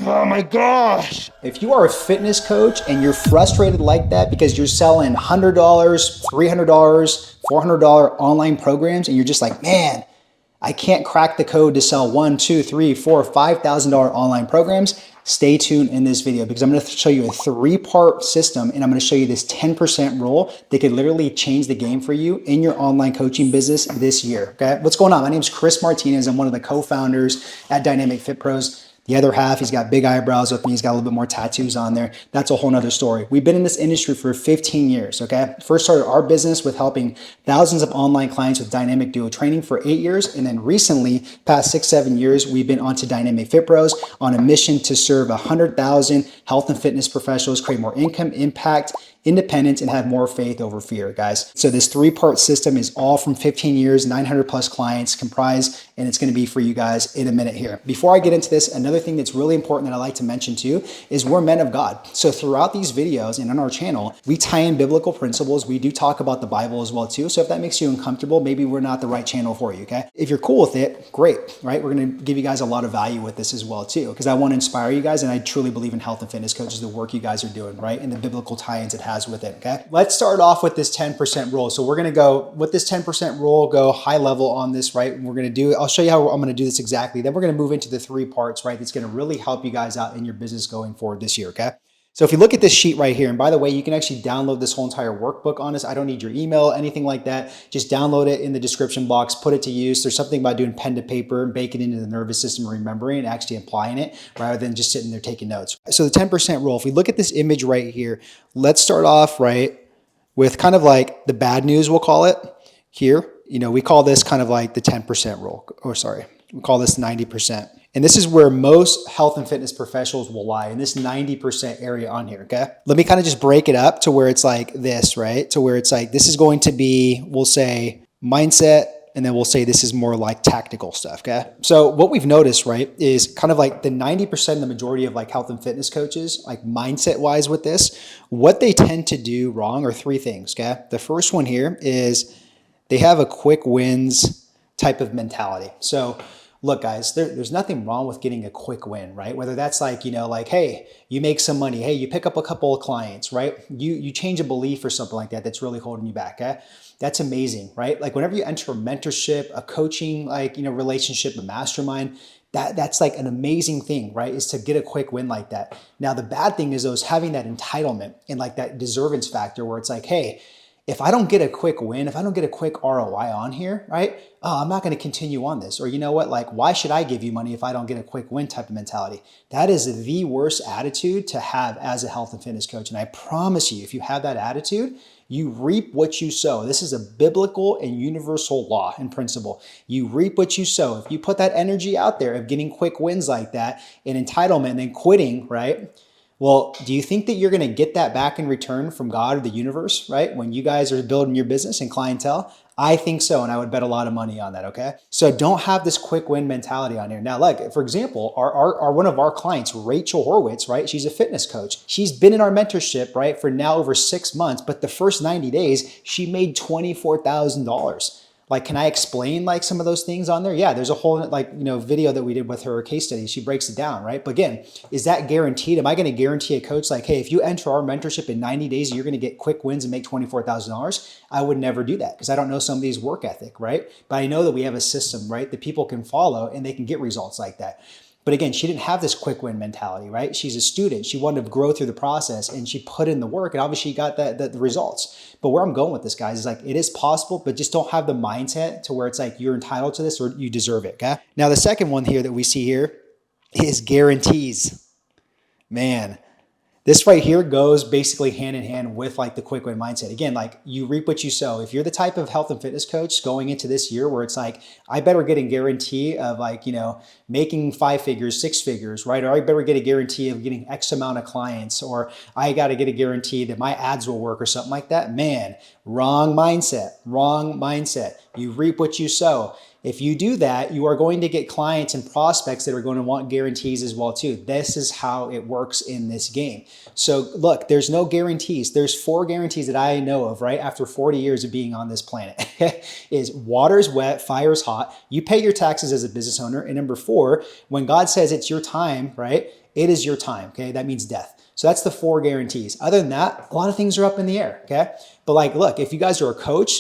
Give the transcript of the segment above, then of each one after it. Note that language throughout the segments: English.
Oh my gosh. If you are a fitness coach and you're frustrated like that because you're selling $100, $300, $400 online programs and you're just like, man, I can't crack the code to sell one, two, three, four, $5,000 online programs, stay tuned in this video because I'm going to show you a 3-part system and I'm going to show you this 10% rule that could literally change the game for you in your online coaching business this year. Okay, what's going on? My name is Chris Martinez. I'm one of the co-founders at Dynamic Fit Pros. The other half, he's got big eyebrows with me. He's got a little bit more tattoos on there. That's a whole nother story. We've been in this industry for 15 years, okay? First started our business with helping thousands of online clients with Dynamic Duo training for 8 years. And then recently, past 6, 7 years, we've been onto Dynamic Fit Pros on a mission to serve 100,000 health and fitness professionals, create more income, impact, independence, and have more faith over fear, guys. So this 3-part system is all from 15 years, 900 plus clients comprised, and it's gonna be for you guys in a minute here. Before I get into this, another thing that's really important that I like to mention too is we're men of God. So throughout these videos and on our channel, we tie in biblical principles. We do talk about the Bible as well too. So if that makes you uncomfortable, maybe we're not the right channel for you, okay? If you're cool with it, great, right? We're gonna give you guys a lot of value with this as well too, because I wanna inspire you guys and I truly believe in health and fitness coaches, the work you guys are doing, right? And the biblical tie-ins it has with it, okay? Let's start off with this 10% rule. So we're gonna go with this 10% rule, go high level on this, right? And we're gonna do, I'll show you how I'm gonna do this exactly. Then we're gonna move into the 3 parts, right? That's gonna really help you guys out in your business going forward this year, okay? So if you look at this sheet right here, and by the way, you can actually download this whole entire workbook on this. I don't need your email, anything like that. Just download it in the description box, put it to use. There's something about doing pen to paper and baking it into the nervous system, remembering and actually applying it rather than just sitting there taking notes. So the 10% rule, if we look at this image right here, let's start off right with kind of like the bad news, we'll call it here. You know, we call this kind of like the 10% rule, or sorry, we call this 90%. And this is where most health and fitness professionals will lie, in this 90% area on here, okay? Let me kind of just break it up to where it's like this, right? To where it's like, this is going to be, we'll say mindset, and then we'll say this is more like tactical stuff, okay? So what we've noticed, right, is kind of like the 90%, the majority of like health and fitness coaches, like mindset wise with this, what they tend to do wrong are 3 things, okay? The first one here is they have a quick wins type of mentality. So look, guys, there's nothing wrong with getting a quick win, right? Whether that's like, you know, like, hey, you make some money. Hey, you pick up a couple of clients, right? You change a belief or something like that that's really holding you back, okay? That's amazing, right? Like whenever you enter a mentorship, a coaching, like, you know, relationship, a mastermind, that's like an amazing thing, right? Is to get a quick win like that. Now, the bad thing is those having that entitlement and like that deservance factor where it's like, hey, if I don't get a quick win, if I don't get a quick ROI on here, right? Oh, I'm not going to continue on this. Or you know what? Like, why should I give you money if I don't get a quick win type of mentality? That is the worst attitude to have as a health and fitness coach. And I promise you, if you have that attitude, you reap what you sow. This is a biblical and universal law and principle. You reap what you sow. If you put that energy out there of getting quick wins like that and entitlement and then quitting, right? Well, do you think that you're going to get that back in return from God or the universe, right? When you guys are building your business and clientele? I think so, and I would bet a lot of money on that, okay? So don't have this quick win mentality on here. Now, like, for example, our one of our clients, Rachel Horwitz, right? She's a fitness coach. She's been in our mentorship, right, for now over 6 months, but the first 90 days, she made $24,000. Like, can I explain like some of those things on there? Yeah, there's a whole like, you know, video that we did with her, a case study. She breaks it down, right? But again, is that guaranteed? Am I going to guarantee a coach like, hey, if you enter our mentorship in 90 days, you're going to get quick wins and make $24,000? I would never do that because I don't know somebody's work ethic, right? But I know that we have a system, right, that people can follow and they can get results like that. But again, she didn't have this quick win mentality, right? She's a student. She wanted to grow through the process and she put in the work and obviously she got the results. But where I'm going with this, guys, is like it is possible, but just don't have the mindset to where it's like you're entitled to this or you deserve it, okay? Now, the second one here that we see here is guarantees. Man, this right here goes basically hand in hand with like the quick win mindset. Again, like you reap what you sow. If you're the type of health and fitness coach going into this year where it's like, I better get a guarantee of like, you know, making 5 figures, 6 figures, right? Or I better get a guarantee of getting X amount of clients, or I got to get a guarantee that my ads will work or something like that. Man, wrong mindset, wrong mindset. You reap what you sow. If you do that, you are going to get clients and prospects that are going to want guarantees as well too. This is how it works in this game. So look, there's no guarantees. There's 4 guarantees that I know of, right? After 40 years of being on this planet is water's wet, fire's hot. You pay your taxes as a business owner. And number 4, when God says it's your time, right? it is your time, okay? That means death. So that's the 4 guarantees. Other than that, a lot of things are up in the air, okay? But like, look, if you guys are a coach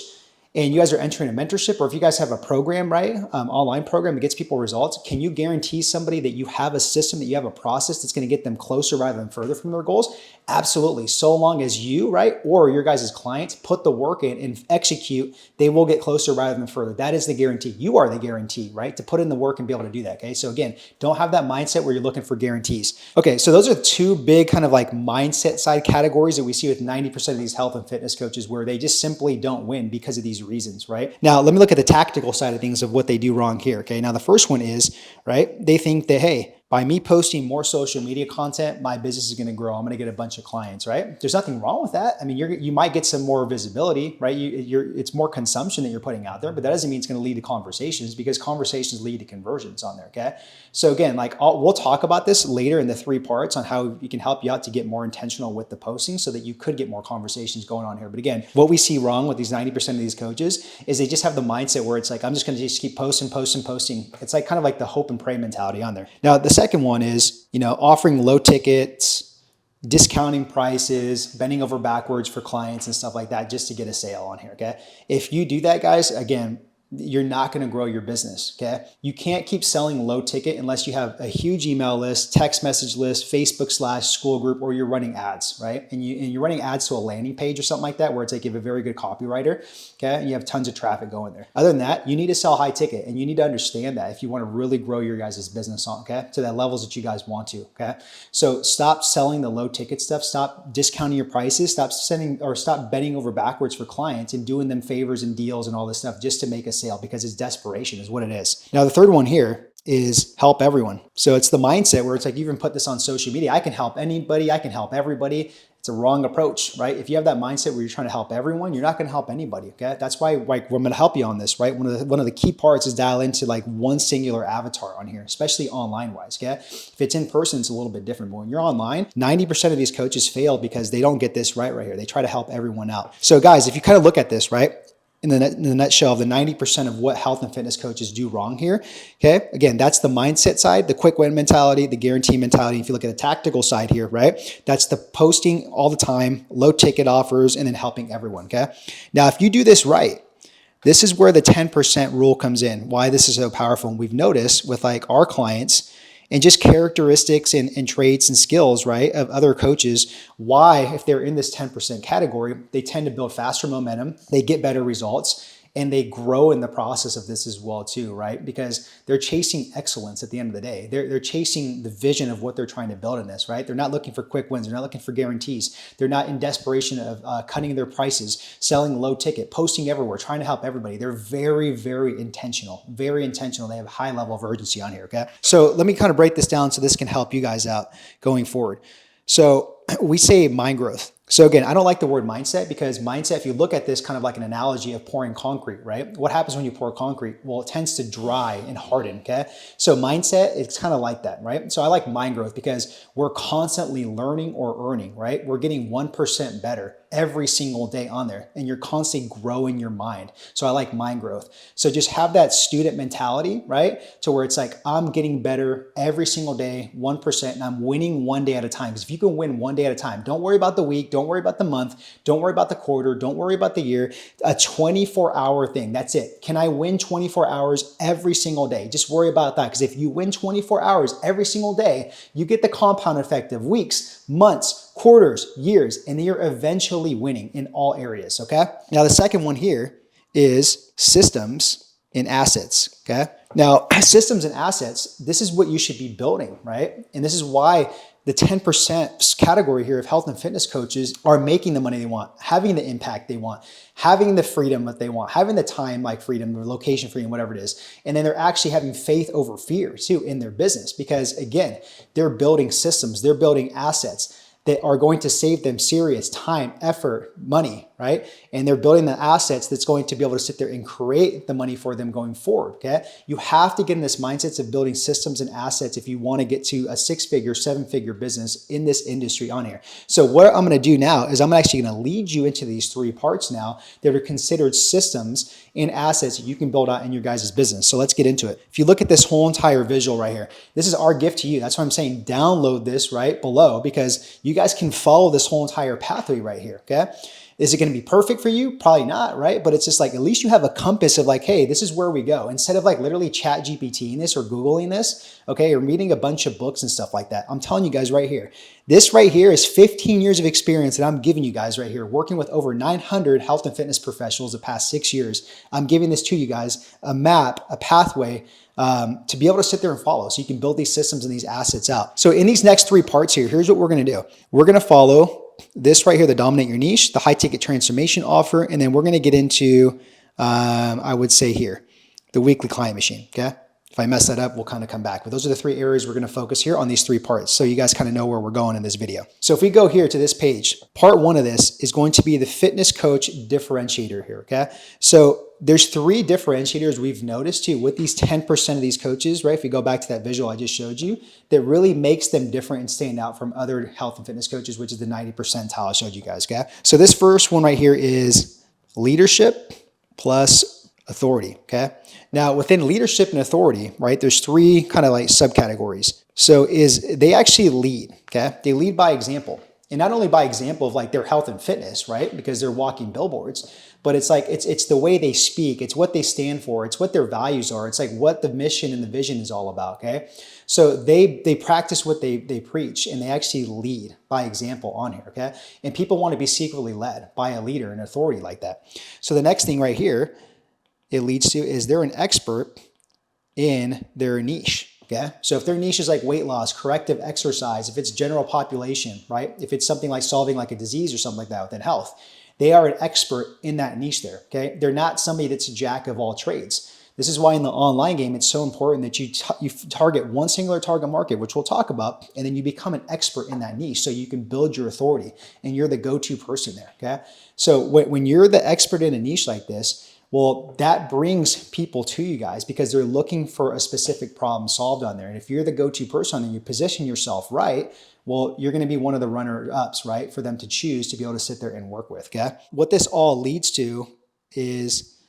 and you guys are entering a mentorship, or if you guys have a program, right, online program that gets people results, can you guarantee somebody that you have a system, that you have a process that's going to get them closer rather than further from their goals? Absolutely. So long as you, right, or your guys' clients put the work in and execute, they will get closer rather than further. That is the guarantee. You are the guarantee, right, to put in the work and be able to do that, okay? So again, don't have that mindset where you're looking for guarantees. Okay, so those are 2 big kind of like mindset side categories that we see with 90% of these health and fitness coaches, where they just simply don't win because of these reasons, right? Now, let me look at the tactical side of things of what they do wrong here, okay? Now, the first one is, right, they think that, hey, by me posting more social media content, my business is going to grow. I'm going to get a bunch of clients, right? There's nothing wrong with that. I mean, you might get some more visibility, right? It's more consumption that you're putting out there, but that doesn't mean it's going to lead to conversations, because conversations lead to conversions on there, okay? So again, like we'll talk about this later in the 3 parts on how we can help you out to get more intentional with the posting so that you could get more conversations going on here. But again, what we see wrong with these 90% of these coaches is they just have the mindset where it's like, I'm just going to just keep posting. It's like kind of like the hope and pray mentality on there. Now, the second one is, offering low tickets, discounting prices, bending over backwards for clients and stuff like that just to get a sale on here, okay? If you do that, guys, again, you're not going to grow your business, okay? You can't keep selling low ticket unless you have a huge email list, text message list, Facebook/school group, or you're running ads, right? And you're running ads to a landing page or something like that, where it's like you have a very good copywriter, okay? And you have tons of traffic going there. Other than that, you need to sell high ticket, and you need to understand that if you want to really grow your guys' business on, okay? To the levels that you guys want to, okay? So stop selling the low ticket stuff, stop discounting your prices, stop bending over backwards for clients and doing them favors and deals and all this stuff just to make a sale, because it's desperation is what it is. Now, the third one here is help everyone. So it's the mindset where it's like, you even put this on social media. I can help anybody. I can help everybody. It's a wrong approach, right? If you have that mindset where you're trying to help everyone, you're not going to help anybody, okay? That's why like, we're going to help you on this, right? One of the key parts is dial into like one singular avatar on here, especially online wise, okay? If it's in person, it's a little bit different. But when you're online, 90% of these coaches fail because they don't get this right here. They try to help everyone out. So guys, if you kind of look at this, right? In the nutshell of the 90% of what health and fitness coaches do wrong here, okay? Again, that's the mindset side, the quick win mentality, the guarantee mentality. If you look at the tactical side here, right? That's the posting all the time, low ticket offers, and then helping everyone, okay? Now, if you do this right, this is where the 10% rule comes in, why this is so powerful. And we've noticed with like our clients, and just characteristics and traits and skills, right, of other coaches, why, if they're in this 10% category, they tend to build faster momentum, they get better results, and they grow in the process of this as well too, right? Because they're chasing excellence at the end of the day. They're chasing the vision of what they're trying to build in this, right? They're not looking for quick wins. They're not looking for guarantees. They're not in desperation of cutting their prices, selling low ticket, posting everywhere, trying to help everybody. They're very, very intentional, very intentional. They have a high level of urgency on here, okay? So let me kind of break this down so this can help you guys out going forward. So we say mind growth. So again, I don't like the word mindset, because mindset, if you look at this kind of like an analogy of pouring concrete, right? What happens when you pour concrete? Well, it tends to dry and harden, okay? So mindset, it's kind of like that, right? So I like mind growth because we're constantly learning or earning, right? We're getting 1% better every single day on there, and you're constantly growing your mind. So I like mind growth. So just have that student mentality, right? To where it's like, I'm getting better every single day, 1%, and I'm winning one day at a time. Because if you can win one day at a time, don't worry about the week, don't worry about the month, don't worry about the quarter, don't worry about the year, a 24-hour thing, that's it. Can I win 24 hours every single day? Just worry about that, because if you win 24 hours every single day, you get the compound effect of weeks, months, quarters, years, and you're eventually winning in all areas, okay? Now, the second one here is systems and assets, okay? Now, systems and assets, this is what you should be building, right? And this is why the 10% category here of health and fitness coaches are making the money they want, having the impact they want, having the freedom that they want, having the time like freedom, or location freedom, whatever it is. And then they're actually having faith over fear too in their business, because again, they're building systems, they're building assets that are going to save them serious time, effort, money, right? And they're building the assets that's going to be able to sit there and create the money for them going forward, okay? You have to get in this mindset of building systems and assets if you want to get to a 6-figure, 7-figure business in this industry on here. So what I'm going to do now is I'm actually going to lead you into these 3 parts now that are considered systems and assets that you can build out in your guys' business. So let's get into it. If you look at this whole entire visual right here, this is our gift to you. That's why I'm saying download this right below, because you guys can follow this whole entire pathway right here, okay? Is it going to be perfect for you? Probably not, right? But it's just like, at least you have a compass of like, hey, this is where we go. Instead of like literally chat GPTing this or Googling this, okay, or reading a bunch of books and stuff like that. I'm telling you guys right here, this right here is 15 years of experience that I'm giving you guys right here, working with over 900 health and fitness professionals the past 6 years. I'm giving this to you guys, a map, a pathway, to be able to sit there and follow so you can build these systems and these assets out. So in these next 3 parts here, here's what we're going to do. We're going to follow this right here, the dominate your niche, the high ticket transformation offer, and then we're going to get into, I would say here, the weekly client machine, okay? If I mess that up, we'll kind of come back. But those are the 3 areas we're going to focus here on these 3 parts, so you guys kind of know where we're going in this video. So if we go here to this page, part 1 of this is going to be the fitness coach differentiator here, okay? So there's 3 differentiators we've noticed too with these 10% of these coaches, right? If you go back to that visual I just showed you, that really makes them different and stand out from other health and fitness coaches, which is the 90 percentile I showed you guys, okay? So this first one right here is leadership plus authority, okay? Now within leadership and authority, right, there's 3 kind of like subcategories. So they actually lead, okay? They lead by example. And not only by example of like their health and fitness, right? Because they're walking billboards, but it's like, it's the way they speak. It's what they stand for. It's what their values are. It's like what the mission and the vision is all about, okay? So they practice what they preach, and they actually lead by example on here, okay? And people want to be secretly led by a leader and authority like that. So the next thing right here it leads to is they're an expert in their niche. Okay. So if their niche is like weight loss, corrective exercise, if it's general population, right? If it's something like solving like a disease or something like that within health, they are an expert in that niche there. Okay. They're not somebody that's a jack of all trades. This is why in the online game, it's so important that you target one singular target market, which we'll talk about, and then you become an expert in that niche so you can build your authority and you're the go-to person there. Okay. So when you're the expert in a niche like this, well, that brings people to you guys because they're looking for a specific problem solved on there. And if you're the go-to person and you position yourself right, well, you're going to be one of the runner-ups, right, for them to choose to be able to sit there and work with, okay? What this all leads to is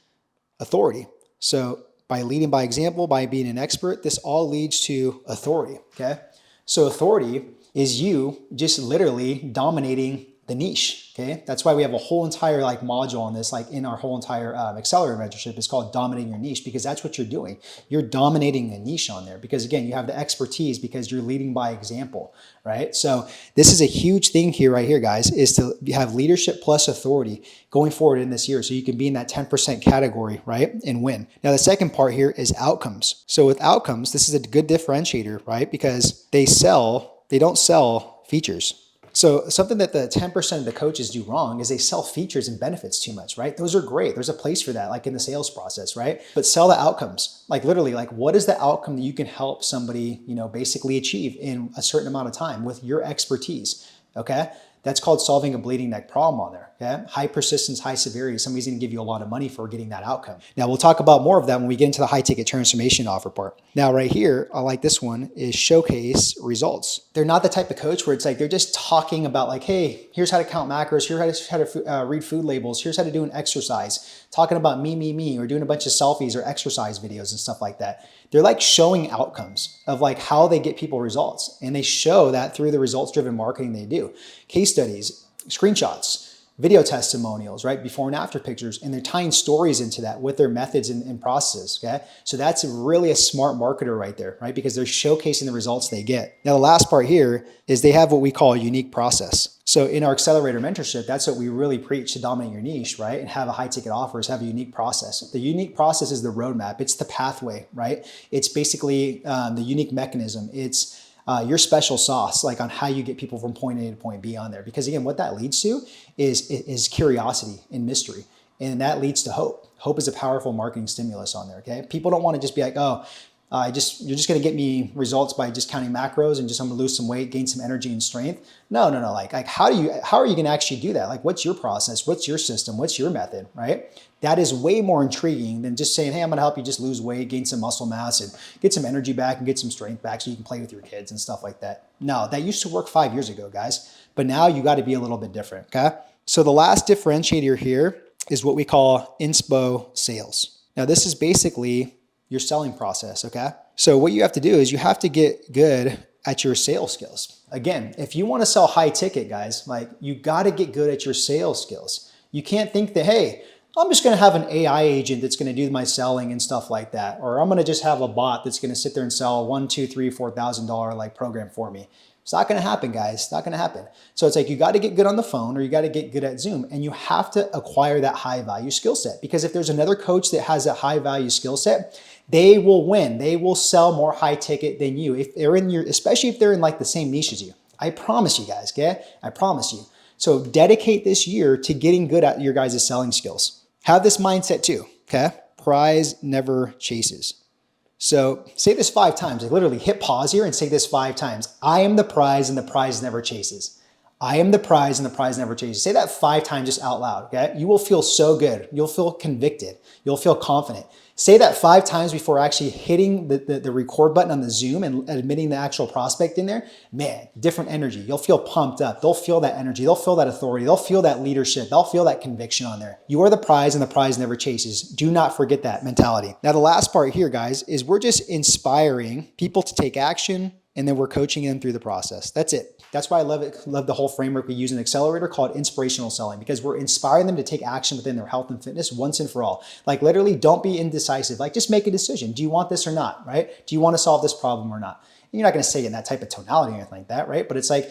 authority. So by leading by example, by being an expert, this all leads to authority, okay? So authority is you just literally dominating the niche, okay? That's why we have a whole entire like module on this, like in our whole entire accelerator mentorship. It's called dominating your niche, because that's what you're doing. You're dominating the niche on there because again, you have the expertise because you're leading by example, right? So this is a huge thing here, right here, guys, is to have leadership plus authority going forward in this year. So you can be in that 10% category, right? And win. Now, the second part here is outcomes. So with outcomes, this is a good differentiator, right? Because they don't sell features. So something that the 10% of the coaches do wrong is they sell features and benefits too much, right? Those are great. There's a place for that, like in the sales process, right? But sell the outcomes. Like literally, like what is the outcome that you can help somebody, basically achieve in a certain amount of time with your expertise, okay? That's called solving a bleeding neck problem on there, okay? High persistence, high severity. Somebody's gonna give you a lot of money for getting that outcome. Now, we'll talk about more of that when we get into the high ticket transformation offer part. Now, right here, I like this one, is showcase results. They're not the type of coach where it's like, they're just talking about like, hey, here's how to count macros, here's how to read food labels, here's how to do an exercise, talking about me, or doing a bunch of selfies or exercise videos and stuff like that. They're like showing outcomes of like how they get people results. And they show that through the results-driven marketing they do. Case studies, screenshots, video testimonials, right? Before and after pictures. And they're tying stories into that with their methods and processes, okay? So that's really a smart marketer right there, right? Because they're showcasing the results they get. Now, the last part here is they have what we call a unique process. So in our accelerator mentorship, that's what we really preach to dominate your niche, right? And have a high ticket offers, have a unique process. The unique process is the roadmap. It's the pathway, right? It's basically the unique mechanism. It's your special sauce, like on how you get people from point A to point B on there. Because again, what that leads to is curiosity and mystery. And that leads to hope. Hope is a powerful marketing stimulus on there, okay? People don't want to just be like, oh, You're just going to get me results by just counting macros and just I'm going to lose some weight, gain some energy and strength. No. Like how are you going to actually do that? Like what's your process? What's your system? What's your method, right? That is way more intriguing than just saying, hey, I'm going to help you just lose weight, gain some muscle mass and get some energy back and get some strength back so you can play with your kids and stuff like that. No, that used to work 5 years ago, guys. But now you got to be a little bit different, okay? So the last differentiator here is what we call inspo sales. Now this is basically your selling process, okay? So what you have to do is you have to get good at your sales skills. Again, if you want to sell high ticket, guys, like you got to get good at your sales skills. You can't think that, hey, I'm just going to have an AI agent that's going to do my selling and stuff like that. Or I'm going to just have a bot that's going to sit there and sell $1,000, $2,000, $3,000, $4,000 like program for me. It's not going to happen, guys. It's not going to happen. So it's like you got to get good on the phone or you got to get good at Zoom and you have to acquire that high value skill set because if there's another coach that has that high value skill set, they will win. They will sell more high ticket than you if they're in your, especially if they're in like the same niche as you. I promise you guys, okay? I promise you. So dedicate this year to getting good at your guys' selling skills. Have this mindset too, okay? Prize never chases. So say this 5 times. Like literally hit pause here and say this 5 times. I am the prize and the prize never chases. I am the prize and the prize never chases. Say that 5 times just out loud, okay? You will feel so good. You'll feel convicted. You'll feel confident. Say that 5 times before actually hitting the record button on the Zoom and admitting the actual prospect in there. Man, different energy. You'll feel pumped up. They'll feel that energy. They'll feel that authority. They'll feel that leadership. They'll feel that conviction on there. You are the prize and the prize never chases. Do not forget that mentality. Now, the last part here, guys, is we're just inspiring people to take action and then we're coaching them through the process. That's it. That's why I love the whole framework we use in Accelerator called inspirational selling because we're inspiring them to take action within their health and fitness once and for all. Like literally don't be indecisive. Like just make a decision. Do you want this or not, right? Do you want to solve this problem or not? And you're not going to say it in that type of tonality or anything like that, right? But it's like,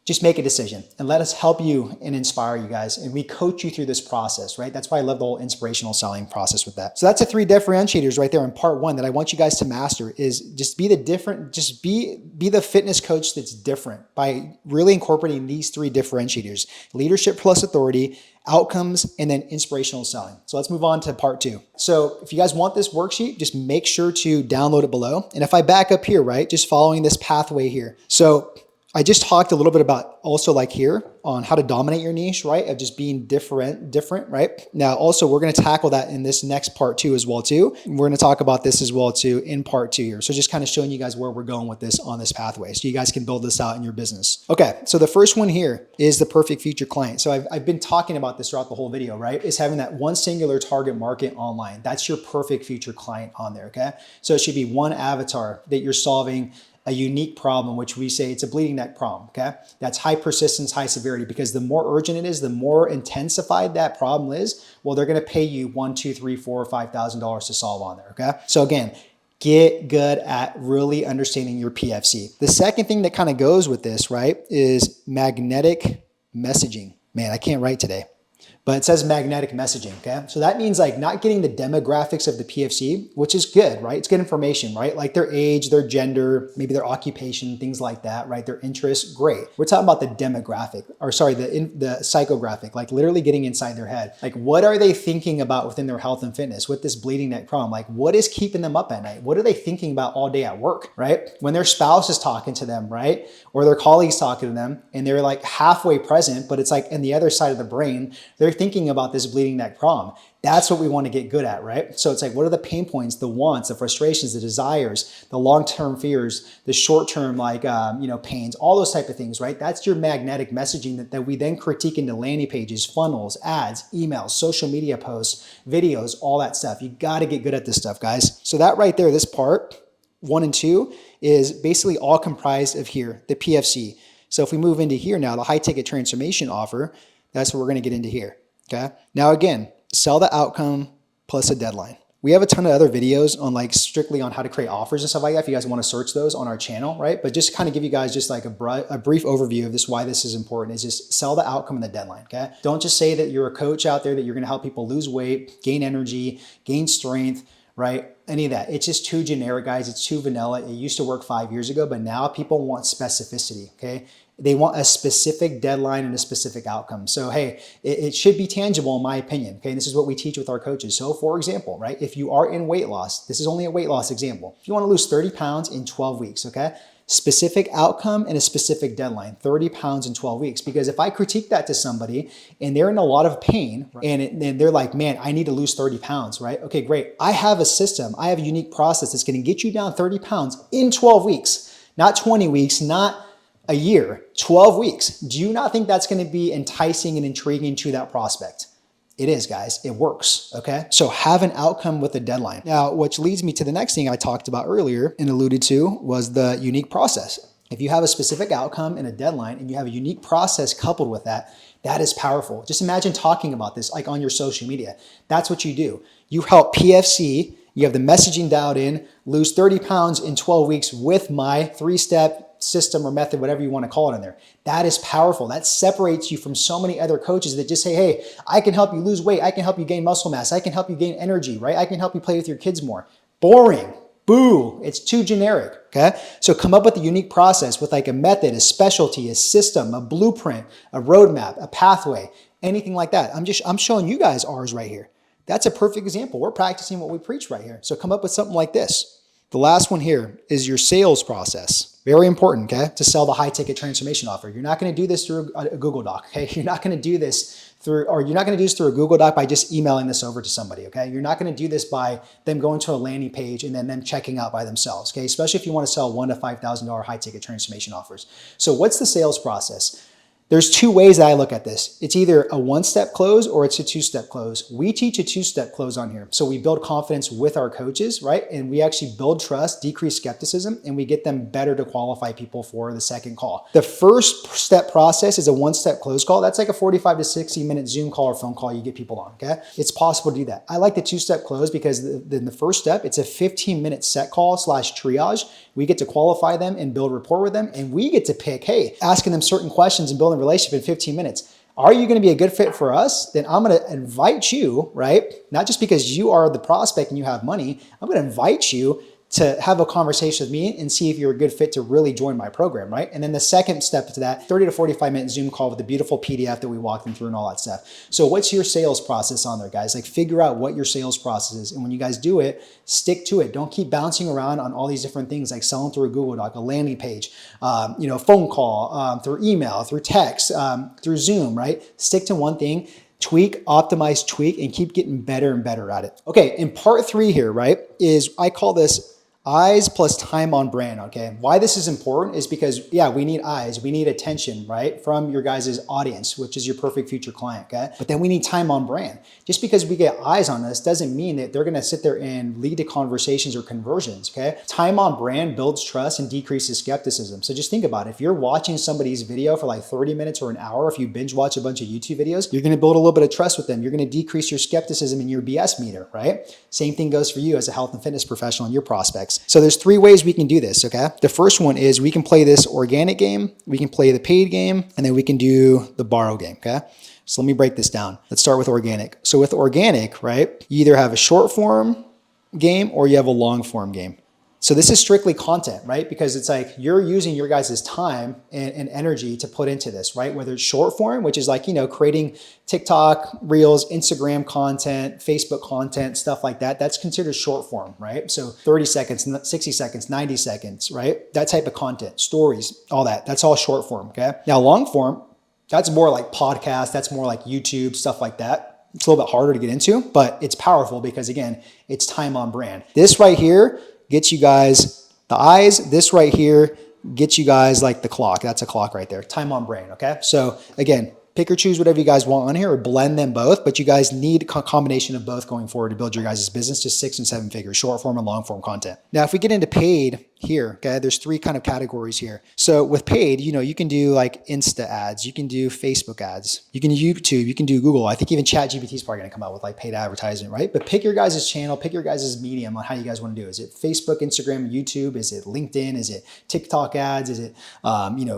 just make a decision and let us help you and inspire you guys. And we coach you through this process, right? That's why I love the whole inspirational selling process with that. So that's the 3 differentiators right there in part 1 that I want you guys to master is just be the different, just be the fitness coach that's different by really incorporating these 3 differentiators, leadership plus authority, outcomes, and then inspirational selling. So let's move on to part 2. So if you guys want this worksheet, just make sure to download it below. And if I back up here, right, just following this pathway here. So I just talked a little bit about also like here on how to dominate your niche, right? Of just being different, right? Now, also we're going to tackle that in this next part 2 as well too. We're going to talk about this as well too in part 2 here. So just kind of showing you guys where we're going with this on this pathway so you guys can build this out in your business. Okay. So the first one here is the perfect future client. So I've been talking about this throughout the whole video, right? Is having that one singular target market online. That's your perfect future client on there. Okay. So it should be one avatar that you're solving a unique problem, which we say it's a bleeding neck problem, okay? That's high persistence, high severity, because the more urgent it is, the more intensified that problem is, well, they're gonna pay you $1,000, $2,000, $3,000, $4,000, or $5,000 to solve on there, okay? So again, get good at really understanding your PFC. The second thing that kind of goes with this, right, is magnetic messaging. Man, I can't write today. But it says magnetic messaging, okay? So that means like not getting the demographics of the PFC, which is good, right? It's good information, right? Like their age, their gender, maybe their occupation, things like that, right? Their interests, great. We're talking about the demographic, or sorry, the psychographic, like literally getting inside their head. Like what are they thinking about within their health and fitness with this bleeding neck problem? Like what is keeping them up at night? What are they thinking about all day at work, right? When their spouse is talking to them, right? Or their colleagues talking to them and they're like halfway present, but it's like in the other side of the brain, they're thinking about this bleeding neck problem. That's what we want to get good at, right? So it's like, what are the pain points, the wants, the frustrations, the desires, the long-term fears, the short-term like, pains, all those type of things, right? That's your magnetic messaging that we then critique into landing pages, funnels, ads, emails, social media posts, videos, all that stuff. You got to get good at this stuff, guys. So that right there, this part 1 and 2 is basically all comprised of here, the PFC. So if we move into here now, the high ticket transformation offer, that's what we're going to get into here. Okay. Now again, sell the outcome plus a deadline. We have a ton of other videos on like strictly on how to create offers and stuff like that. If you guys want to search those on our channel, right? But just kind of give you guys just like a brief overview of this, why this is important is just sell the outcome and the deadline. Okay. Don't just say that you're a coach out there, that you're going to help people lose weight, gain energy, gain strength, right? any of that. It's just too generic, guys. It's too vanilla. It used to work 5 years ago, but now people want specificity, okay? They want a specific deadline and a specific outcome. So, hey, it should be tangible in my opinion, okay? And this is what we teach with our coaches. So, for example, right, if you are in weight loss, this is only a weight loss example. If you want to lose 30 pounds in 12 weeks, okay? Specific outcome and a specific deadline, 30 pounds in 12 weeks. Because if I critique that to somebody and they're in a lot of pain and they're like, man, I need to lose 30 pounds, right? Okay, great. I have a system. I have a unique process that's going to get you down 30 pounds in 12 weeks, not 20 weeks, not a year, 12 weeks. Do you not think that's going to be enticing and intriguing to that prospect? It is, guys. It works, okay? So have an outcome with a deadline. Now, which leads me to the next thing I talked about earlier and alluded to was the unique process. If you have a specific outcome and a deadline and you have a unique process coupled with that, that is powerful. Just imagine talking about this like on your social media. That's what you do. You help PFC, you have the messaging dialed in, lose 30 pounds in 12 weeks with my 3-step system or method, whatever you want to call it in there. That is powerful. That separates you from so many other coaches that just say, hey, I can help you lose weight. I can help you gain muscle mass. I can help you gain energy, right? I can help you play with your kids more. Boring. Boo. It's too generic. Okay. So come up with a unique process with like a method, a specialty, a system, a blueprint, a roadmap, a pathway, anything like that. I'm showing you guys ours right here. That's a perfect example. We're practicing what we preach right here. So come up with something like this. The last one here is your sales process. Very important, okay, to sell the high ticket transformation offer. You're not going to do this through a Google Doc, okay? You're not going to do this through a Google Doc by just emailing this over to somebody, okay? You're not going to do this by them going to a landing page and then them checking out by themselves, okay? Especially if you want to sell $1,000 to $5,000 high ticket transformation offers. So what's the sales process? There's two ways that I look at this. It's either a 1-step close or it's a 2-step close. We teach a 2-step close on here. So we build confidence with our coaches, right? And we actually build trust, decrease skepticism, and we get them better to qualify people for the second call. The first step process is a 1-step close call. That's like a 45 to 60 minute Zoom call or phone call you get people on, okay? It's possible to do that. I like the 2-step close because in the first step, it's a 15-minute set call / triage. We get to qualify them and build rapport with them. And we get to pick, hey, asking them certain questions and building relationship in 15 minutes. Are you going to be a good fit for us? Then I'm going to invite you, right? Not just because you are the prospect and you have money. I'm going to invite you to have a conversation with me and see if you're a good fit to really join my program, right? And then the second step to that, 30 to 45 minute Zoom call with a beautiful PDF that we walk them through and all that stuff. So what's your sales process on there, guys? Like figure out what your sales process is. And when you guys do it, stick to it. Don't keep bouncing around on all these different things like selling through a Google Doc, a landing page, phone call, through email, through text, through Zoom, right? Stick to one thing. Tweak, optimize, tweak, and keep getting better and better at it. Okay, in part 3 here, right, is I call this eyes plus time on brand, okay? Why this is important is because, yeah, we need eyes. We need attention, right, from your guys' audience, which is your perfect future client, okay? But then we need time on brand. Just because we get eyes on us doesn't mean that they're gonna sit there and lead to conversations or conversions, okay? Time on brand builds trust and decreases skepticism. So just think about it. If you're watching somebody's video for like 30 minutes or an hour, if you binge watch a bunch of YouTube videos, you're gonna build a little bit of trust with them. You're gonna decrease your skepticism in your BS meter, right? Same thing goes for you as a health and fitness professional and your prospects. So there's 3 ways we can do this, okay? The first one is we can play this organic game, we can play the paid game, and then we can do the borrow game, okay? So let me break this down. Let's start with organic. So with organic, right, you either have a short form game or you have a long form game. So this is strictly content, right? Because it's like you're using your guys' time and energy to put into this, right? Whether it's short form, which is like, creating TikTok, Reels, Instagram content, Facebook content, stuff like that. That's considered short form, right? So 30 seconds, 60 seconds, 90 seconds, right? That type of content, stories, all that. That's all short form, okay? Now long form, that's more like podcast. That's more like YouTube, stuff like that. It's a little bit harder to get into, but it's powerful because again, it's time on brand. This right here gets you guys the eyes. This right here gets you guys like the clock. That's a clock right there. Time on brand, okay? So again, pick or choose whatever you guys want on here or blend them both, but you guys need a combination of both going forward to build your guys' business to 6 and 7 figures, short form and long form content. Now, if we get into paid here, okay? There's three kind of categories here. So with paid, you can do like Insta ads, you can do Facebook ads, you can do YouTube, you can do Google. I think even ChatGPT is probably gonna come out with like paid advertising, right? But pick your guys' channel, pick your guys' medium on how you guys wanna do. Is it Facebook, Instagram, YouTube? Is it LinkedIn? Is it TikTok ads? Is it,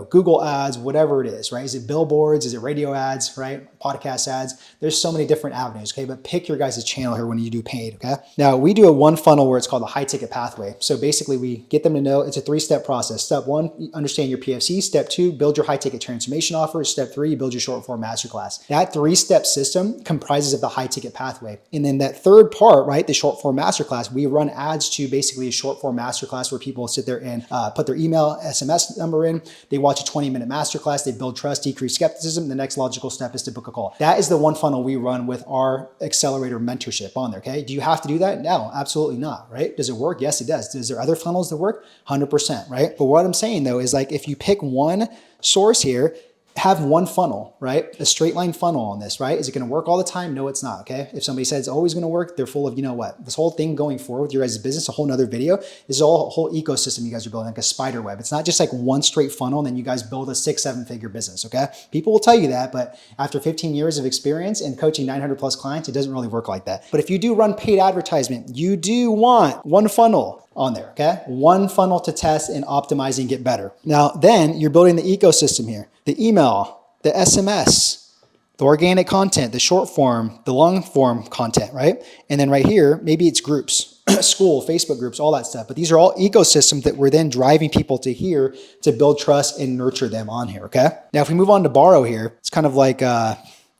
Google ads, whatever it is, right? Is it billboards? Is it radio ads, right? Podcast ads? There's so many different avenues, okay? But pick your guys' channel here when you do paid, okay? Now we do a one funnel where it's called the high ticket pathway. So basically we get them to know it's a 3-step process. Step 1, understand your PFC. Step 2, build your high ticket transformation offer. Step 3, you build your short form masterclass. That 3-step system comprises of the high ticket pathway. And then that third part, right, the short form masterclass, we run ads to basically a short form masterclass where people sit there and put their email, SMS number in. They watch a 20-minute masterclass. They build trust, decrease skepticism. The next logical step is to book a call. That is the one funnel we run with our accelerator mentorship on there, okay? Do you have to do that? No, absolutely not, right? Does it work? Yes, it does. Is there other funnels that work? 100%, right? But what I'm saying though is like if you pick one source here, have one funnel, right? A straight line funnel on this, right? Is it going to work all the time? No, it's not, okay? If somebody says it's always going to work, they're full of, you know what? This whole thing going forward with your guys' business, a whole nother video, this is all a whole ecosystem you guys are building, like a spider web. It's not just like one straight funnel and then you guys build a 6-7 figure business, okay? People will tell you that, but after 15 years of experience and coaching 900 plus clients, it doesn't really work like that. But if you do run paid advertisement, you do want one funnel on there, okay? One funnel to test and optimize and get better. Now, then you're building the ecosystem here, the email, the SMS, the organic content, the short form, the long form content, right? And then right here, maybe it's groups, school, Facebook groups, all that stuff. But these are all ecosystems that we're then driving people to here to build trust and nurture them on here, okay? Now, if we move on to borrow here, it's kind of like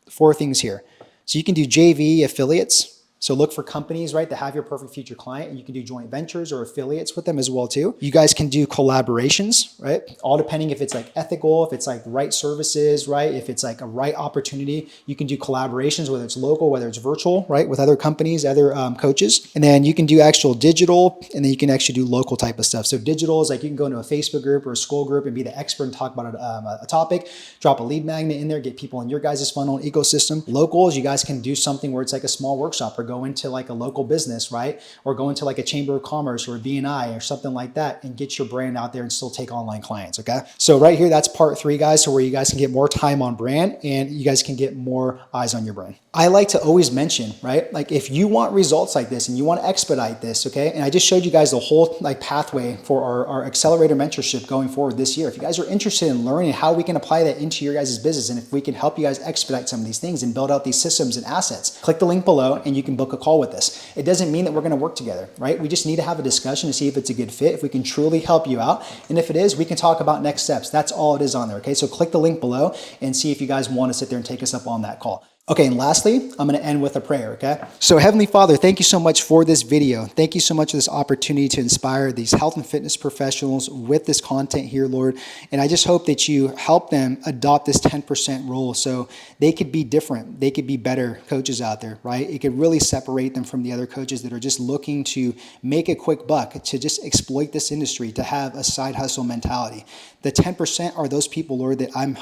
4 things here. So you can do JV affiliates. So look for companies, right, that have your perfect future client, and you can do joint ventures or affiliates with them as well too. You guys can do collaborations, right? All depending if it's like ethical, if it's like right services, right? If it's like a right opportunity, you can do collaborations, whether it's local, whether it's virtual, right? With other companies, other coaches. And then you can do actual digital, and then you can actually do local type of stuff. So digital is like you can go into a Facebook group or a school group and be the expert and talk about a topic, drop a lead magnet in there, get people in your guys' funnel and ecosystem. Local is you guys can do something where it's like a small workshop or go into like a local business, right? Or go into like a chamber of commerce or a BNI or something like that and get your brand out there and still take online clients, okay? So right here, that's part 3, guys, so where you guys can get more time on brand and you guys can get more eyes on your brand. I like to always mention, right? Like if you want results like this and you want to expedite this, okay? And I just showed you guys the whole like pathway for our accelerator mentorship going forward this year. If you guys are interested in learning how we can apply that into your guys' business and if we can help you guys expedite some of these things and build out these systems and assets, click the link below and you can book a call with us. It doesn't mean that we're going to work together, right? We just need to have a discussion to see if it's a good fit, if we can truly help you out. And if it is, we can talk about next steps. That's all it is on there, okay? So click the link below and see if you guys want to sit there and take us up on that call. Okay, and lastly, I'm going to end with a prayer, okay? So Heavenly Father, thank you so much for this video. Thank you so much for this opportunity to inspire these health and fitness professionals with this content here, Lord. And I just hope that you help them adopt this 10% rule so they could be different. They could be better coaches out there, right? It could really separate them from the other coaches that are just looking to make a quick buck, to just exploit this industry, to have a side hustle mentality. The 10% are those people, Lord, that I'm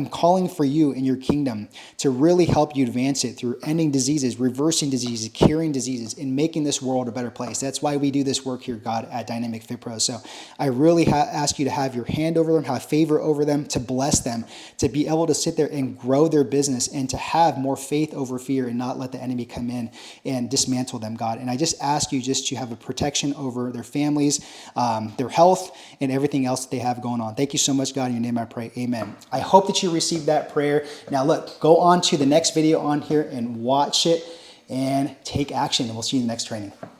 calling for you in your kingdom to really help you advance it through ending diseases, reversing diseases, curing diseases, and making this world a better place. That's why we do this work here, God, at Dynamic Fit Pro. So I really ask you to have your hand over them, have favor over them, to bless them, to be able to sit there and grow their business and to have more faith over fear and not let the enemy come in and dismantle them, God. And I just ask you just to have a protection over their families, their health, and everything else that they have going on. Thank you so much, God. In your name I pray. Amen. I hope that you received that prayer. Now look, go on to the next video on here and watch it and take action. And we'll see you in the next training.